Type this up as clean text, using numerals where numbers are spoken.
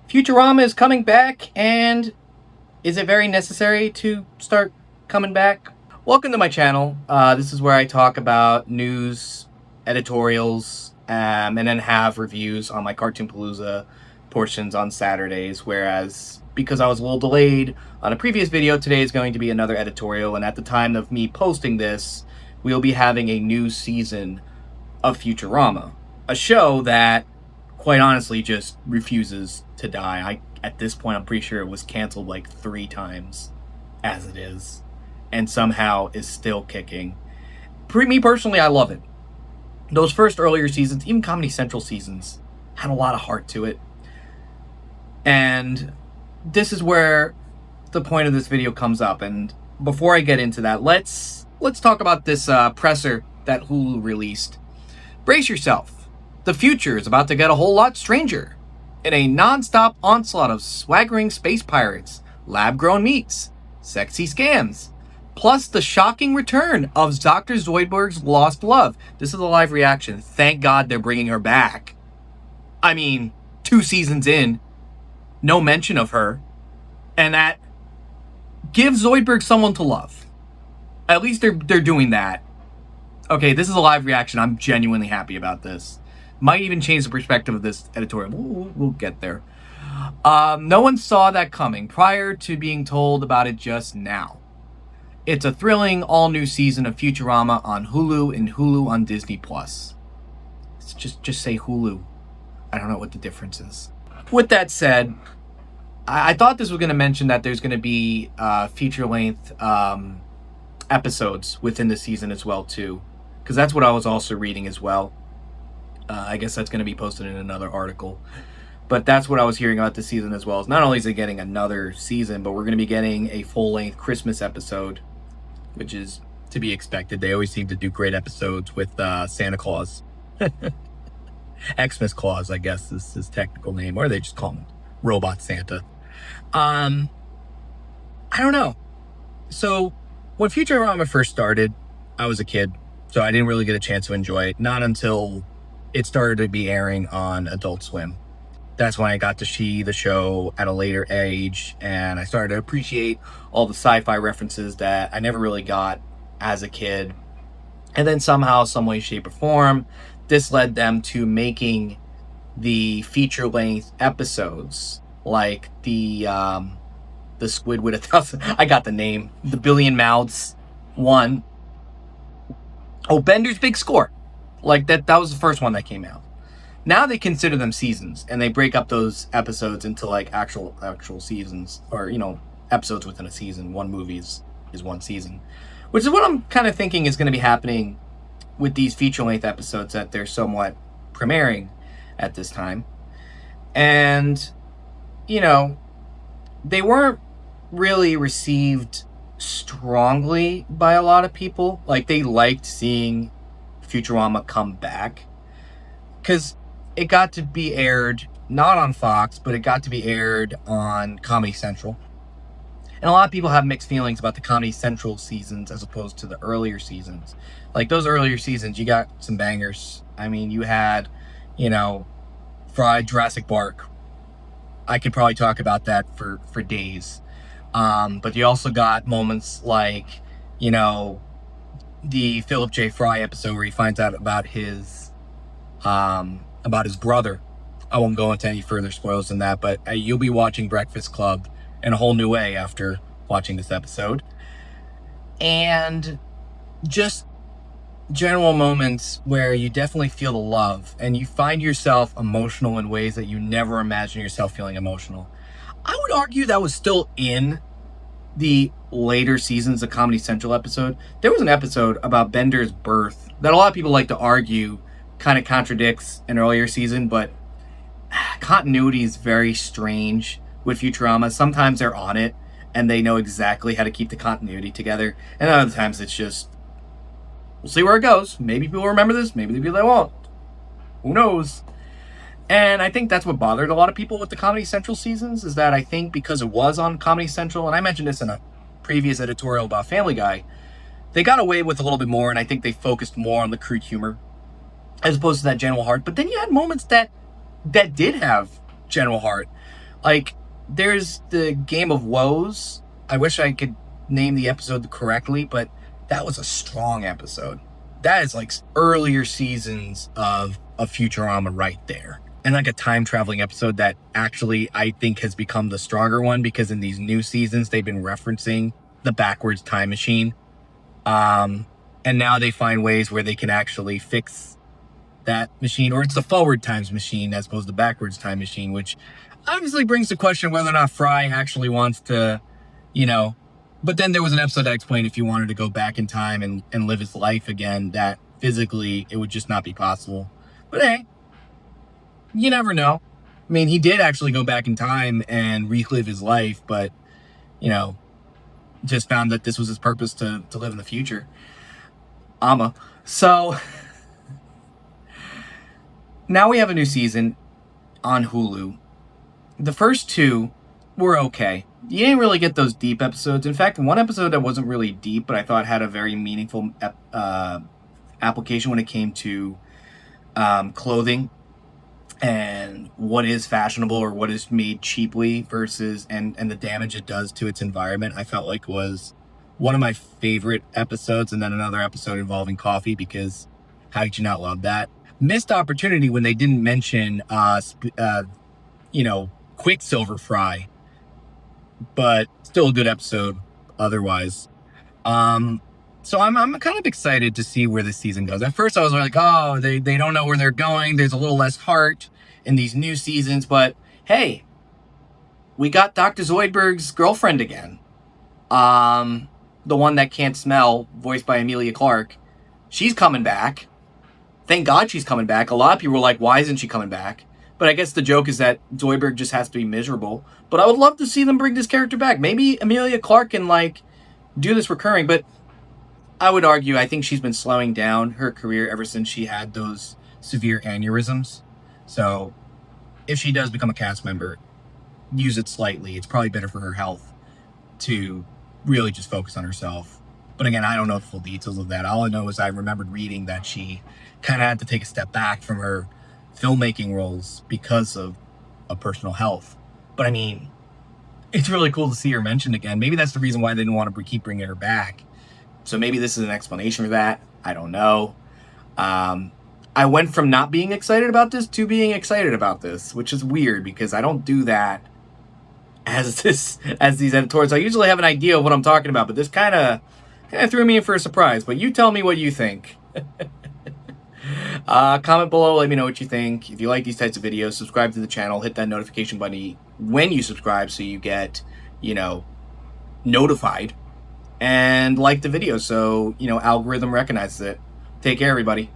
Futurama is coming back, and is it very necessary to start coming back? Welcome to my channel. This is where I talk about news, editorials, and then have reviews on my Cartoon Palooza portions on Saturdays, whereas because I was a little delayed on a previous video, today is going to be another editorial, and at the time of me posting this, we'll be having a new season of Futurama, a show that, quite honestly, just refuses to die. At this point, I'm pretty sure it was canceled like 3 times as it is, and somehow is still kicking. Me personally, I love it. Those first earlier seasons, even Comedy Central seasons, had a lot of heart to it. And this is where the point of this video comes up. And before I get into that, let's talk about this presser that Hulu released. Brace yourself. The future is about to get a whole lot stranger. In a non-stop onslaught of swaggering space pirates, lab-grown meats, sexy scams, plus the shocking return of Dr. Zoidberg's lost love. This is a live reaction. Thank God they're bringing her back. I mean, 2 seasons in, no mention of her, and that gives Zoidberg someone to love. At least they're doing that. Okay, this is a live reaction. I'm genuinely happy about this. Might even change the perspective of this editorial. We'll get there. No one saw that coming prior to being told about it just now. It's a thrilling all-new season of Futurama on Hulu and Hulu on Disney+. It's just say Hulu. I don't know what the difference is. With that said, I thought this was going to mention that there's going to be feature-length episodes within the season as well, too. Because that's what I was also reading as well. I guess that's going to be posted in another article. But that's what I was hearing about this season as well. Is not only is it getting another season, but we're going to be getting a full-length Christmas episode, which is to be expected. They always seem to do great episodes with Santa Claus. Xmas Claus, I guess, is his technical name. Or they just call him Robot Santa. I don't know. So, when Futurama first started, I was a kid. So I didn't really get a chance to enjoy it. Not until it started to be airing on Adult Swim. That's when I got to see the show at a later age, and I started to appreciate all the sci-fi references that I never really got as a kid. And then somehow, some way, shape, or form, this led them to making the feature-length episodes, like the Squid with 1,000... I got the name. The Billion Mouths one. Oh, Bender's Big Score. Like, that was the first one that came out. Now they consider them seasons, and they break up those episodes into, like, actual seasons. Or, you know, episodes within a season. One movie is one season. Which is what I'm kind of thinking is going to be happening with these feature-length episodes that they're somewhat premiering at this time. And, you know, they weren't really received strongly by a lot of people. Like, they liked seeing Futurama come back because it got to be aired not on Fox, but it got to be aired on Comedy Central. And a lot of people have mixed feelings about the Comedy Central seasons as opposed to the earlier seasons. Like, those earlier seasons, you got some bangers. I mean, you had, you know, Fried Jurassic Park. I could probably talk about that for days. But you also got moments like, you know, the Philip J. Fry episode where he finds out about his brother. I won't go into any further spoilers than that, but you'll be watching Breakfast Club in a whole new way after watching this episode. And just general moments where you definitely feel the love and you find yourself emotional in ways that you never imagined yourself feeling emotional. I would argue that was still in the later seasons of Comedy Central episode. There was an episode about Bender's birth that a lot of people like to argue kind of contradicts an earlier season, but continuity is very strange with Futurama. Sometimes they're on it and they know exactly how to keep the continuity together, and other times it's just, we'll see where it goes. Maybe people remember this, maybe they won't. Who knows? And I think that's what bothered a lot of people with the Comedy Central seasons, is that I think because it was on Comedy Central, and I mentioned this in a previous editorial about Family Guy, they got away with a little bit more, and I think they focused more on the crude humor as opposed to that general heart. But then you had moments that did have general heart. Like, there's the Game of Woes. I wish I could name the episode correctly, but that was a strong episode. That is like earlier seasons of Futurama right there. And like a time traveling episode that actually I think has become the stronger one, because in these new seasons they've been referencing the backwards time machine. And now they find ways where they can actually fix that machine, or it's the forward times machine as opposed to backwards time machine, which obviously brings the question whether or not Fry actually wants to, you know. But then there was an episode that explained if you wanted to go back in time and live his life again, that physically it would just not be possible. But hey, you never know. I mean, he did actually go back in time and relive his life, but, you know, just found that this was his purpose to live in the future. So now we have a new season on Hulu. The first two were okay. You didn't really get those deep episodes. In fact, one episode that wasn't really deep, but I thought had a very meaningful application when it came to clothing and what is fashionable or what is made cheaply versus and the damage it does to its environment, I felt like was one of my favorite episodes. And then another episode involving coffee, because how could you not love that? Missed opportunity when they didn't mention Quicksilver Fry, but still a good episode otherwise. So I'm kind of excited to see where this season goes. At first I was like, oh, they don't know where they're going. There's a little less heart in these new seasons, but hey, we got Dr. Zoidberg's girlfriend again. The one that can't smell, voiced by Emilia Clarke. She's coming back. Thank God she's coming back. A lot of people were like, why isn't she coming back? But I guess the joke is that Zoidberg just has to be miserable. But I would love to see them bring this character back. Maybe Emilia Clarke can, like, do this recurring. But I would argue, I think she's been slowing down her career ever since she had those severe aneurysms. So if she does become a cast member, use it slightly. It's probably better for her health to really just focus on herself. But again, I don't know the full details of that. All I know is I remembered reading that she kind of had to take a step back from her filmmaking roles because of personal health. But I mean, it's really cool to see her mentioned again. Maybe that's the reason why they didn't want to keep bringing her back. So maybe this is an explanation for that. I don't know. I went from not being excited about this to being excited about this, which is weird because I don't do that as these editorials. I usually have an idea of what I'm talking about, but this kind of threw me in for a surprise. But you tell me what you think. Comment below, let me know what you think. If you like these types of videos, subscribe to the channel, hit that notification button when you subscribe so you get, notified, and like the video so, algorithm recognizes it. Take care, everybody.